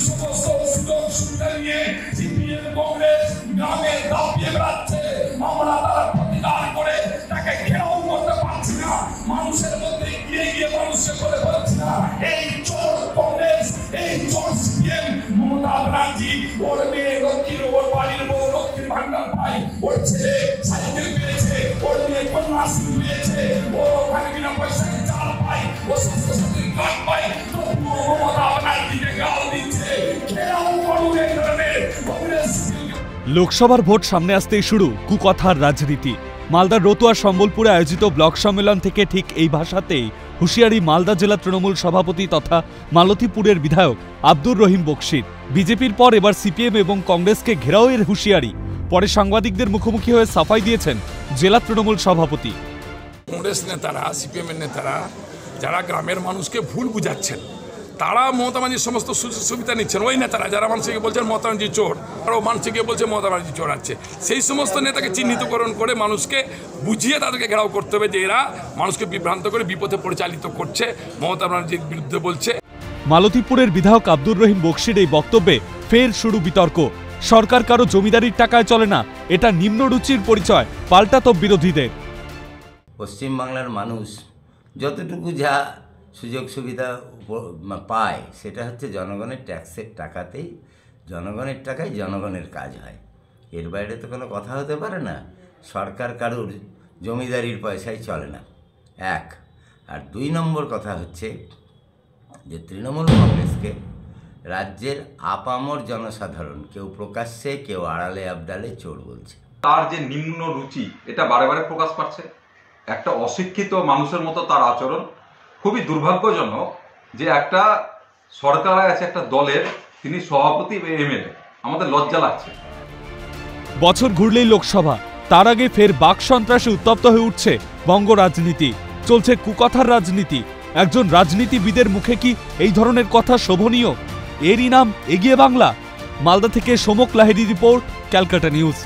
সমস্ত সুযোগ সুবিধা নিয়ে সিপিএম কংগ্রেস গ্রামে দাপিয়ে বেড়াচ্ছে, আমরা তার প্রতিকার করে তাকে ঘেরাও করতে পারছি না, মানুষের মধ্যে গিয়ে গিয়ে মানুষকে বলে বলছি না এই চোর কংগ্রেস, এই চোর সিপিএম। মমতা ব্যানার্জি ওর মেয়ে লক্ষ্মীর, ওর বাড়ির বউ লক্ষ্মীর ভান্ডার পায়, ওর ছেলে সাইকেল পেয়েছে, ওর মেয়ে কন্যাশ্রী পেয়েছে, ও ওখানে বিনা পয়সায় চাল পায়, ও স্বাস্থ্যসাথী কার্ড পায়, তবুও মমতা ব্যানার্জিকে গাল দিচ্ছে। ঘেরাও করুন এই ধরনের কংগ্রেস। লোকসভার ভোট সামনে আসতেই শুরু কুকথার রাজনীতি। মালদার রতুয়া সম্বলপুরে আয়োজিত ব্লক সম্মেলন থেকে ঠিক এই ভাষাতেই হুঁশিয়ারি মালদা জেলা তৃণমূল সভাপতি তথা মালতীপুরের বিধায়ক আব্দুর রহিম বকশির। বিজেপির পর এবার সিপিএম এবং কংগ্রেসকে ঘেরাওয়ের হুঁশিয়ারি। পরে সাংবাদিকদের মুখোমুখি হয়ে সাফাই দিয়েছেন জেলা তৃণমূল সভাপতি। কংগ্রেস নেতারা, সিপিএমের নেতারা যারা গ্রামের মানুষকে ভুল বুঝাচ্ছেন, তারা মমতা ব্যানার্জির সমস্ত সুযোগ সুবিধা নিচ্ছেন। ওই নেতারা যারা মানুষকে বলছেন মমতা ব্যানার্জি চোর, আরও মানুষকে বলছে মমতা ব্যানার্জি চোর আছে, সেই সমস্ত নেতাকে চিহ্নিতকরণ করে মানুষকে বুঝিয়ে তাদেরকে ঘেরাও করতে হবে যে এরা মানুষকে বিভ্রান্ত করে বিপথে পরিচালিত করছে, মমতা ব্যানার্জির বিরুদ্ধে বলছে। মালতীপুরের বিধায়ক আব্দুর রহিম বকশির এই বক্তব্যে ফের শুরু বিতর্ক। সরকার কারো জমিদারির টাকায় চলে না, এটা নিম্নরুচির পরিচয়, পাল্টাতো বিরোধীদের। পশ্চিমবাংলার মানুষ যতটুকু যা সুযোগ সুবিধা পায় সেটা হচ্ছে জনগণের ট্যাক্সের টাকাতেই, জনগণের টাকায় জনগণের কাজ হয়, এর বাইরে তো কোনো কথা হতে পারে না। সরকার কারোর জমিদারির পয়সায় চলে না, এক। আর দুই নম্বর কথা হচ্ছে যে তৃণমূল কংগ্রেসকে রাজ্যের আপামর জনসাধারণ কেউ প্রকাশ্যে কেউ আড়ালে আবডালে চোর বলছে। তার যে নিম্ন রুচি এটা বারে বারে প্রকাশ পাচ্ছে। একটা অশিক্ষিত মানুষের মতো তার আচরণ খুবই দুর্ভাগ্যজনক যে একটা সরকার আছে, একটা দলের তিনি সভাপতি এমএলএ, আমাদের লজ্জা লাগছে। বছর ঘুরলেই লোকসভা, তার আগে ফের বাক সন্ত্রাসে উত্তপ্ত হয়ে উঠছে বঙ্গ রাজনীতি। চলছে কুকথার রাজনীতি। একজন রাজনীতিবিদের মুখে কি এই ধরনের কথা শোভনীয়? এরই নাম এগিয়ে বাংলা। মালদা থেকে সোমক লাহিড়ী রিপোর্ট, ক্যালকাটা নিউজ।